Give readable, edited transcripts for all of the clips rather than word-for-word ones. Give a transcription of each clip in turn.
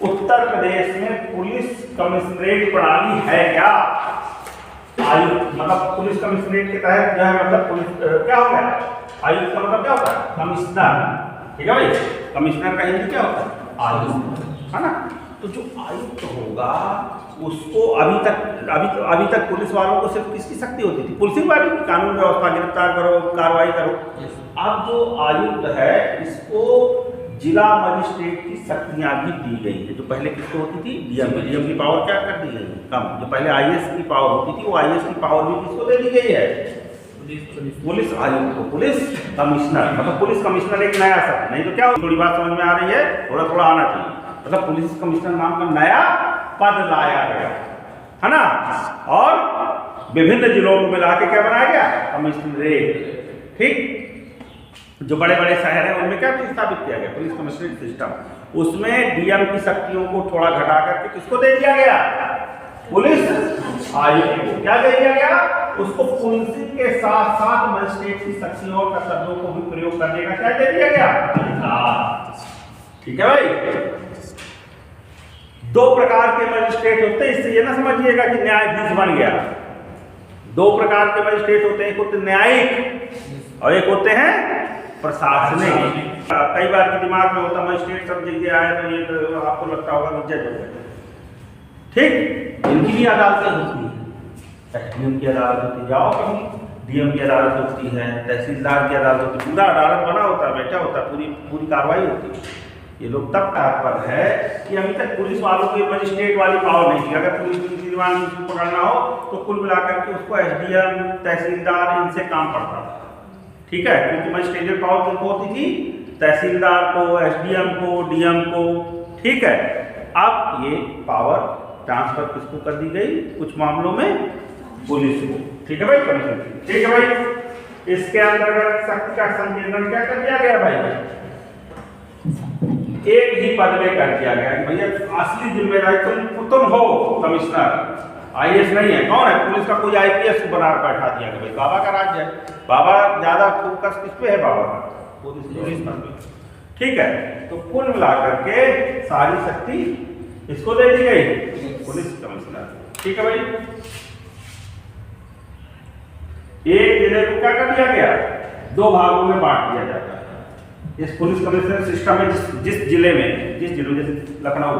उत्तर प्रदेश में police commissionerate प्रणाली है क्या? आयुक्त मतलब पुलिस कमिश्नरेट के तहत जो है मतलब पुलिस क्या हो गया? आयुक्त का मतलब क्या होता है? कमिश्नर। ठीक है भाई, कमिश्नर का हिंदी क्या होता है? आयुक्त, है ना। तो जो आयुक्त होगा उसको अभी तक पुलिस वालों को सिर्फ किसकी शक्ति होती थी? पुलिस वाली, कानून व्यवस्था, गिरफ्तार करो, कार्रवाई करो। अब जो आयुक्त है इसको जिला मजिस्ट्रेट की शक्तियां भी दी गई है। जो पहले किसको होती थी? डीएम की पावर क्या कर दी गई? कम। जो पहले आईएएस की पावर होती थी वो आईएएस की पावर भी किसको दे दी गई है? पुलिस आयुक्त को, पुलिस कमिश्नर। मतलब पुलिस कमिश्नर एक नया शब्द, नहीं तो क्या थोड़ी बात समझ में आ रही है, थोड़ा थोड़ा आना चाहिए। मतलब पुलिस कमिश्नर नाम का नया पद लाया गया, है ना। और विभिन्न जिलों को मिला के क्या बनाया गया? कमिश्नरेट। ठीक, जो बड़े बड़े शहर हैं उनमें क्या स्थापित किया गया? Police commissionerate system. उसमें डीएम की शक्तियों को थोड़ा घटा करके किसको दे दिया गया? पुलिस आयुक्त को। क्या दे दिया गया? उसको पुलिसिंग के साथ साथ मजिस्ट्रेट की शक्तियों और कर्तव्यों को भी प्रयोग करने का क्या दे दिया गया? अधिकार। ठीक है भाई। दो प्रकार के मजिस्ट्रेट होते हैं, इससे ये ना समझिएगा कि न्यायाधीश बन गया। दो प्रकार के मजिस्ट्रेट होते हैं, एक होते न्यायिक और एक होते हैं प्रशासनिक। कई बार के दिमाग में होता मजिस्ट्रेट सब जगह आए तो ये तो आपको लगता होगा कि जज हो गए। ठीक, इनकी भी अदालतें होती है। एसडीएम की अदालत होती है, जाओ कहीं, डीएम की अदालत होती है, तहसीलदार की अदालत होती है, पूरा अदालत बना होता है, बैठा होता है, पूरी कार्रवाई होती है। ये लोग तब तात्पर्य है कि अभी तक पुलिस वालों को मजिस्ट्रेट वाली पावर नहीं थी। अगर पुलिस दीवान पकड़ना हो तो कुल मिलाकर के उसको एसडीएम, तहसीलदार, इनसे काम पड़ता था। ठीक है, क्योंकि मजिस्ट्रेट पावर किनको होती थी? तहसीलदार को, एसडीएम को, डीएम को। ठीक है, अब ये पावर ट्रांसफर किसको कर दी गई? कुछ मामलों में पुलिस को। ठीक है भाई, कमिश्नर। ठीक है भाई, इसके अंतर्गत शक्ति का संकेंद्रण क्या कर दिया गया भाई? एक ही पद में कर दिया गया। भैया असली जिम्मेदारी तुम हो कमिश्नर, आईएएस नहीं है। कौन है? पुलिस का कोई आईपीएस बना बैठा दिया गया। भाई बाबा का राज्य है, बाबा ज्यादा फोकस किस पे है? बाबा का पुलिस पर। ठीक है, तो कुल मिलाकर के सारी शक्ति इसको दे दी गई, पुलिस कमिश्नर। ठीक है भाई, एक जिले को क्या कर दिया गया? दो भागों में बांट दिया जाता है। इस पुलिस कमिश्नर सिस्टम में जिस जिले में जैसे लखनऊ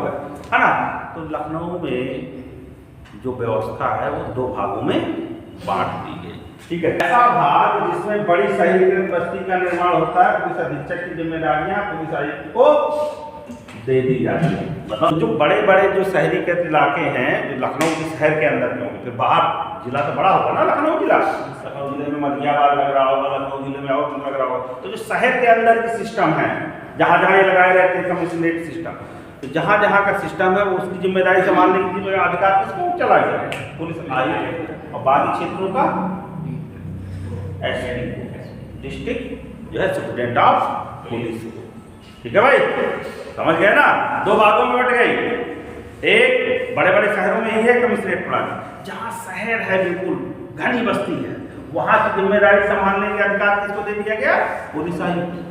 है ना, तो लखनऊ में जो व्यवस्था है वो दो भागों में बांट दी गई। ठीक है, ऐसा भाग जिसमें बड़ी शहरीकृत बस्ती का निर्माण होता है, पुलिस अधीक्षक की जिम्मेदारियां पुलिस आयुक्त को दे दी जाती है। मतलब जो बड़े बड़े जो शहरीकृत इलाके हैं, जो लखनऊ के शहर के अंदर में होंगे, फिर बाहर जिला तो बड़ा होगा ना लखनऊ जिला। लखनऊ जिले में मलियाबाग लग रहा होगा, लखनऊ जिले में और लग रहा होगा। तो जो शहर के अंदर की सिस्टम है, जहाँ जहाँ ये लगाए रहते हैं कमिश्नरेट सिस्टम, तो जहाँ जहाँ का सिस्टम है वो उसकी जिम्मेदारी संभालने की अधिकार किसको चला गया? पुलिस आयुक्त। और बाकी क्षेत्रों का एसपी, डिस्ट्रिक्ट जो है सुप्रीडेंट ऑफ पुलिस। ठीक है भाई, समझ गए ना? दो भागों में बट गई। एक बड़े बड़े शहरों में ही है कमिश्नरेट प्रणाली। जहाँ शहर है बिल्कुल घनी बस्ती है, वहाँ की जिम्मेदारी संभालने के अधिकार किसको दे दिया गया? पुलिस आयुक्त।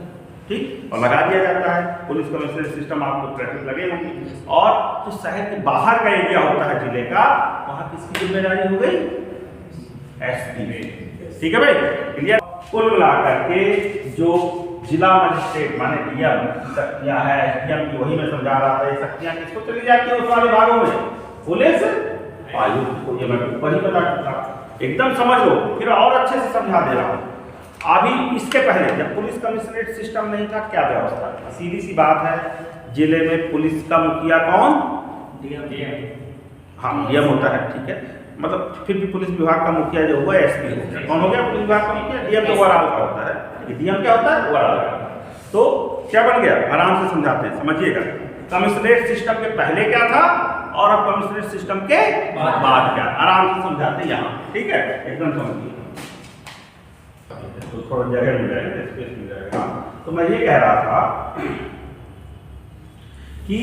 ठीक, और लगा दिया जाता है पुलिस कमिश्नरेट सिस्टम। आपको ट्रैफिक लगे होंगे। और जो शहर के बाहर का एरिया होता है जिले का, वहाँ किसकी जिम्मेदारी हो गई? एसपी में। ठीक है भाई, क्लियर? कुल मिलाकर के जो जिला मजिस्ट्रेट माने डीएम शक्तियां है, एसडीएम की, वही मैं समझा रहा था। ये शक्तियां किसको चली जाती है उस वाले भागों में? पुलिस आयुक्त को। ये मैं ऊपर ही बता चुका, एकदम समझ लो। फिर और अच्छे से समझा दे रहा हूँ। अभी इसके पहले जब पुलिस कमिश्नरेट सिस्टम नहीं था, क्या व्यवस्था थी? सीधी सी बात है, जिले में पुलिस का मुखिया कौन? हाँ, डीएम होता है। ठीक है, मतलब फिर भी पुलिस विभाग का मुखिया जो हुआ एसपी। कौन हो गया पुलिस विभाग का मुखिया? डीएम तो ओवरऑल का होता है। डीएम क्या होता है? ओवरऑल का। तो क्या बन गया? आराम से समझाते हैं, समझिएगा। कमिश्नरेट सिस्टम के पहले क्या था और अब कमिश्नरेट सिस्टम के बाद क्या? आराम से समझाते हैं यहाँ। ठीक है, एकदम समझिए, तो थोड़ा जगह मिल जाएगा, स्पेस मिल जाएगा। तो मैं ये कह रहा था कि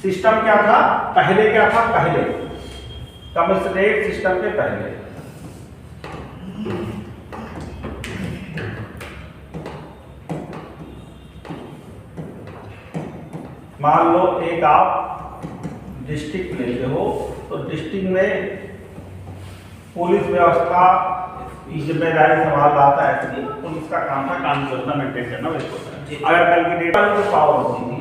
सिस्टम क्या था? पहले क्या था? पहले कमिश्नरेट सिस्टम के पहले मान लो एक आप डिस्ट्रिक्ट लेते हो, तो डिस्ट्रिक्ट में पुलिस व्यवस्था की जिम्मेदारी संभाल रहा था एसपी। पुलिस का काम था कानून व्यवस्था मेंटेन करना। अगर कल की डेट में पावर होती थी,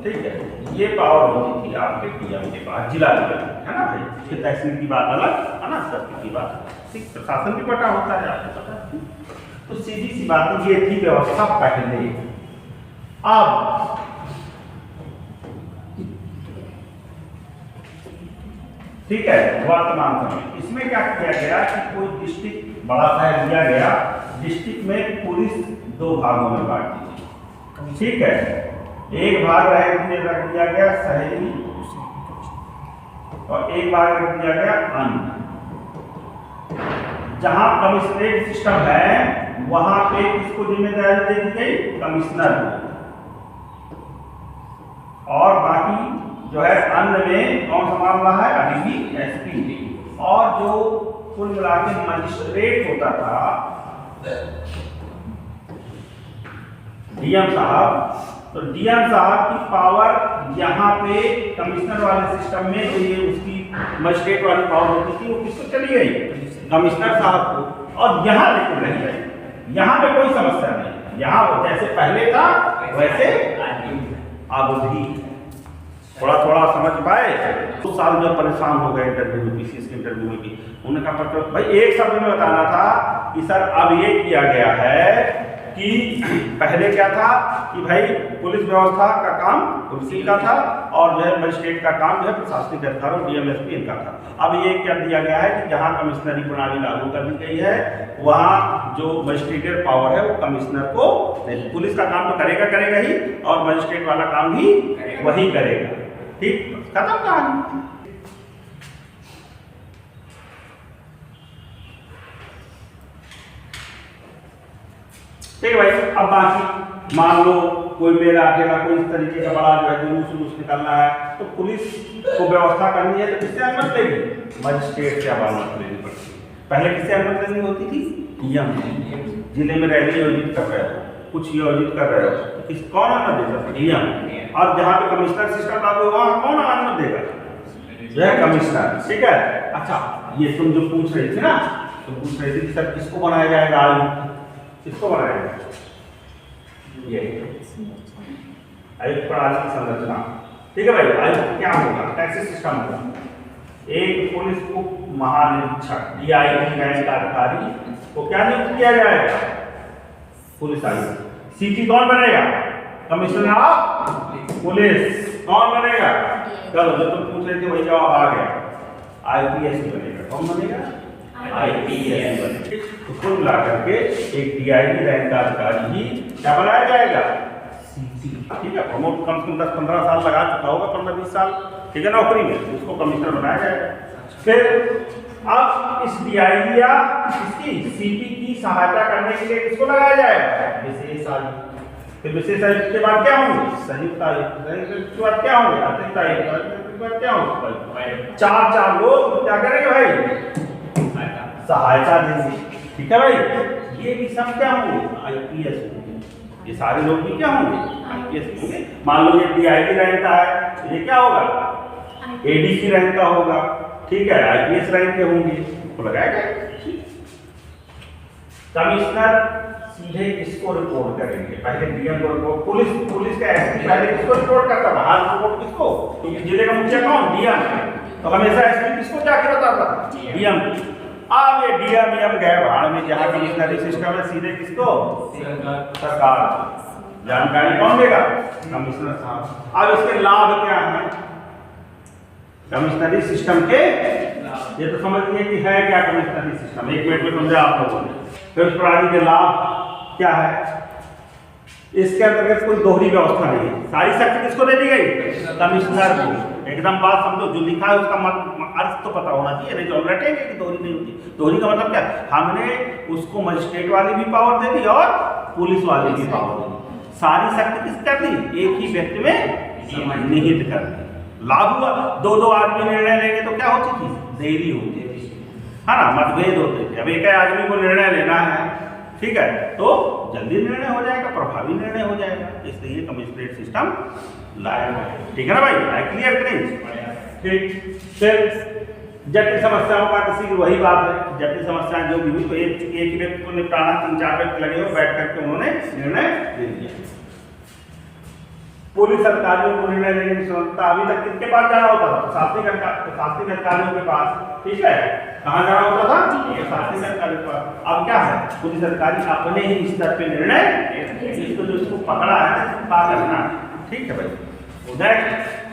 ठीक है, ये पावर होती थी आपके डीएम के पास, जिला लेवल, है ना भाई। फिर तहसील की बात अलग है ना, सब की बात ठीक, प्रशासन भी बटा होता है, आपको पता है। तो सीधी सी बात ये थी व्यवस्था पहले। अब ठीक है, वर्तमान समय इसमें क्या किया गया कि कोई डिस्ट्रिक्ट बड़ा शहर लिया गया, डिस्ट्रिक्ट में पुलिस दो भागों में बांट दी, ठीक है। एक भाग रख दिया गया शहरी और एक भाग रख दिया गया अन्य। जहां कमिश्नरेट सिस्टम है वहां पे किसको जिम्मेदारी दे दी गई? कमिश्नर को। और बाकी जो है अन्य में कौन संभाल रहा है? अभी भी एसपी। और जो कुल मिला के मजिस्ट्रेट होता था डीएम साहब, तो डीएम साहब की पावर यहाँ पे कमिश्नर वाले सिस्टम में जो ये उसकी मजिस्ट्रेट वाली पावर होती थी वो किसको चली गई? कमिश्नर साहब को। और यहाँ लेकिन रही है, यहाँ पे कोई समस्या नहीं, यहाँ जैसे पहले था वैसे अब भी। थोड़ा थोड़ा समझ पाए? 2 साल में परेशान हो गए इंटरव्यू में, पीसीएस के इंटरव्यू में भी। उन्होंने कहा भाई एक शब्द में बताना था कि सर अब ये किया गया है कि पहले क्या था कि भाई पुलिस व्यवस्था का काम पुलिस का था और जो है मजिस्ट्रेट का काम जो है प्रशासनिक अधिकारों डीएमएसपी इनका था। अब ये क्या दिया गया है कि जहां कमिश्नरी प्रणाली लागू कर दी गई है वहां जो मजिस्ट्रेटियल पावर है वो कमिश्नर को नहीं, पुलिस का काम तो करेगा ही और मजिस्ट्रेट वाला काम भी वही करेगा। ठीक, खत्म कहानी। ठीक है भाई। अब बाकी मान लो कोई मेला अकेला कोई इस तरीके का बड़ा जो है जुलूस निकलना है तो पुलिस को व्यवस्था करनी है तो किससे अनुमति लेगी? मजिस्ट्रेट से अनुमति लेनी पड़ती है। पहले किससे अनुमति लेनी होती थी? डीएम। जिले में रैली आयोजित कर रहे हो, कुछ आयोजित कर रहे हो, किस कौन अनुमति देता? डीएम। और जहाँ पे कमिश्नर सिस्टम लागू होगा वहाँ कौन अनुमति देगा? जो है कमिश्नर। ठीक है। अच्छा, ये तुम जो पूछ रही थी ना, तुम पूछ रही थी कि सर किसको बनाया जाएगा आयुक्त? किसको बनाया जाएगा? ये आयुक्त प्रणाली की संरचना। ठीक है भाई। आयुक्त क्या होगा? टैक्स सिस्टम होगा। एक पुलिस उप महानिरीक्षक डीआईजी रैंक का अधिकारी को क्या नियुक्त किया जाएगा? पुलिस आयुक्त। सीटी कौन बनेगा? Commissioner of police. कौन बनेगा? चलो जो तुम पूछ रहे थे वही जवाब आ गया। आईपीएस बनेगा। कौन बनेगा? आईपीएस बनेगा। तो कुल मिलाकर के एक डीआईजी रैंक का अधिकारी ही क्या बनाया जाएगा? सीटी। ठीक है। प्रमोट कम से कम 10-15 साल लगा चुका होगा, 15-20 साल, ठीक है, नौकरी में, उसको कमिश्नर बनाया जाएगा। फिर अब इस डीआईजी या इसकी सीटी की सहायता करने के लिए किसको लगाया जाएगा? विशेष आयुक्त। फिर विशेष आयुक्त के बाद क्या होंगे? संयुक्त आयुक्त। संयुक्त के बाद क्या होंगे? अतिरिक्त आयुक्त। अतिरिक्त के बाद क्या होंगे? 4 लोग क्या करेंगे भाई? सहायता देंगे। ठीक है भाई। ये भी सब क्या होंगे? आईपीएस होंगे। ये सारे लोग भी क्या होंगे? आईपीएस होंगे। मान लो ये डीआईजी रैंक का है तो ये क्या होगा? एडीसी रैंक का होगा। ठीक है। आईपीएस रैंक के होंगे तो लगाया जाएगा। कमिश्नर सीधे किसको रिपोर्ट करेंगे? पहले डीएम को रिपोर्ट। पुलिस का एसपी पहले किसको रिपोर्ट करता था? हाल रिपोर्ट किसको? क्योंकि जिले का मुखिया कौन? डीएम। तो हमेशा एसपी किसको जाके बताता था? डीएम। अब ये डीएम गए भाड़ में, जहाँ कमिश्नरी सिस्टम है सीधे किसको? सरकार। जानकारी कौन देगा? कमिश्नर साहब। अब इसके लाभ क्या है कमिश्नरी सिस्टम के? ये तो समझ लिए कि है क्या कमिश्नरी सिस्टम, 1 मिनट में समझा आप लोगों ने। फिर उस प्रणाली के लाभ क्या है? इसके अंतर्गत कोई दोहरी व्यवस्था नहीं है। सारी शक्ति किसको दे दी गई? कमिश्नर को। एकदम बात समझो, जो लिखा है उसका अर्थ तो पता होना चाहिए, नहीं तो हम रटेंगे कि दोहरी नहीं होती। दोहरी का मतलब क्या? हमने उसको मजिस्ट्रेट वाली भी पावर दे दी और पुलिस वाली भी पावर दे दी। सारी शक्ति किस कर दी? एक ही व्यक्ति में निहित कर दी। लाभ हुआ। 2 आदमी निर्णय लेंगे तो क्या होती थी? देरी होती थी, है ना, मतभेद होते थे। अब एक आदमी को निर्णय लेना है, ठीक है, तो जल्दी निर्णय हो जाएगा, प्रभावी निर्णय हो जाएगा। इसलिए कमिश्नरेट सिस्टम लाया है। ठीक है ना भाई, क्लियर नहीं? ठीक। फिर जटिल समस्याओं का किसी की वही बात है, जटिल समस्याएं जो भी हुई तो एक ही व्यक्ति को निपटाना, 3-4 व्यक्ति लगे हुए बैठ करके उन्होंने निर्णय ले लिया। पुलिस अधिकारियों को निर्णय लेने की स्वतंत्रता अभी तक किसके पास जाना होता था? प्रशासनिक अधिकारियों के पास। ठीक है, कहाँ जाना होता था? प्रशासनिक अधिकारियों के पास। अब क्या है, पुलिस अधिकारी अपने ही स्तर पे निर्णय, इसको जो इसको पकड़ा है पास करना। ठीक है भाई, नेक्स्ट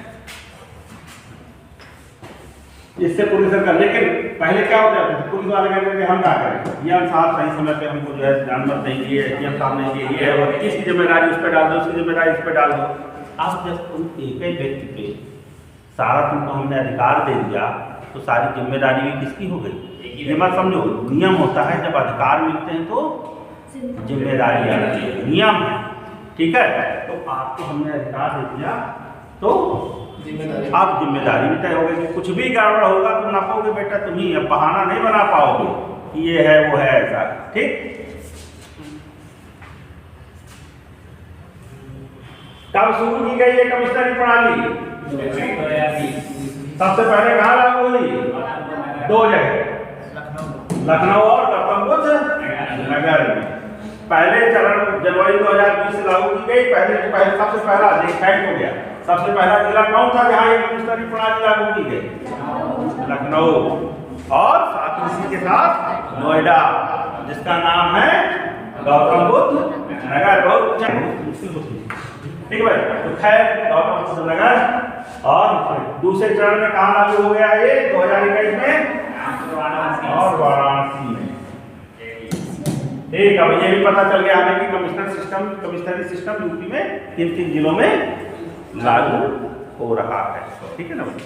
इससे पुलिस सरकार। लेकिन पहले क्या हो जाता था, पुलिस वाले कहते थे हम क्या करें, ये हम साहब सही समय पे हमको जो है जानवर नहीं दिए, ये हम साहब नहीं दिए, ये है वो, इसकी जिम्मेदारी उस पर डाल दो, उसकी जिम्मेदारी इस पर डाल दो। अब जब तुम एक ही व्यक्ति पे सारा तुमको हमने अधिकार दे दिया तो सारी जिम्मेदारी भी किसकी हो गई? ये मत समझो, नियम होता है जब अधिकार मिलते हैं तो जिम्मेदारी आती है, नियम है। ठीक है, तो आपको हमने अधिकार दे दिया तो आप जिम्मेदारी भी तय हो गई। कुछ भी गड़बड़ होगा तुम ना पाओगे बेटा, तुम ही, अब बहाना नहीं बना पाओगे कि ये है वो है ऐसा। ठीक, कब शुरू की गई है कमिश्नरी प्रणाली? सबसे पहले कहाँ लागू हुई? 2 जगह, लखनऊ और गौतम बुद्ध नगर में। पहले चरण जनवरी 2020 से लागू की गई। पहले सबसे पहला फैक्ट हो गया, सबसे पहला जिला कौन था जहां ये कमिश्नरी प्रणाली लागू की गई? लखनऊ। और साथ इसी के साथ नोएडा, जिसका नाम है गौतम बुद्ध नगर। बहुत मुश्किल। ठीक है भाई, तो खैर गौतम बुद्ध नगर। और दूसरे चरण में कहाँ लागू हो गया ये? 2021 में और वाराणसी में। ठीक है, अब ये भी पता चल गया हमें कि कमिश्नरी सिस्टम यूपी में किन जिलों में लागू हो रहा है। ठीक है ना भाई।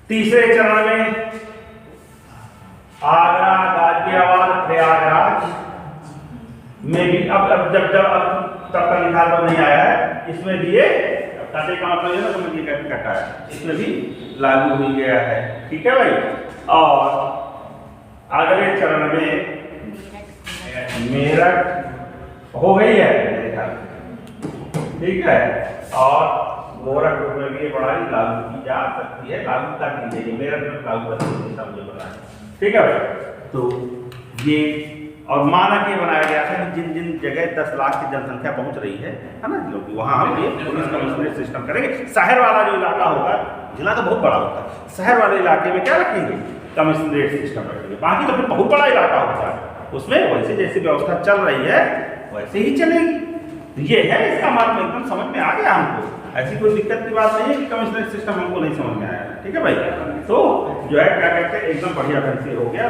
तीसरे चरण में आगरा, गाजियाबाद, प्रयागराज में भी अब जब तब का निकाल पर नहीं आया है, इसमें भी ये कटे का मतलब ये ना समझ ये कटा है, इसमें भी लागू हो गया है। ठीक है भाई। और अगले चरण में मेरठ हो गई है मेरे ख्याल। ठीक है, और गोरखपुर में भी ये प्रणाली लागू की जा सकती है, लागू कर दी जाएगी, मेरठ में लागू कर दी जाएगी। ठीक है भाई, तो ये और मानक ये बनाया गया था कि जिन जिन जगह 10 लाख की जनसंख्या पहुंच रही है ना लोग, वहाँ हम ये पुलिस कमिश्नरेट सिस्टम करेंगे। शहर वाला जो इलाका होगा, जिला तो बहुत बड़ा होता है, शहर वाले इलाके में क्या रखेंगे? कमिश्नरेट सिस्टम रखेंगे। बाकी तो फिर बहुत बड़ा इलाका होता है, उसमें वैसे जैसी व्यवस्था चल रही है वैसे ही चलेगी। तो ये है इसका मतलब, एकदम समझ में आ गया हमको। ऐसी कोई दिक्कत की बात नहीं है कि कमिश्नरेट सिस्टम हमको नहीं समझ में आया। ठीक है भाई, तो जो है क्या कहते हैं, एकदम बढ़िया ढंग से हो गया।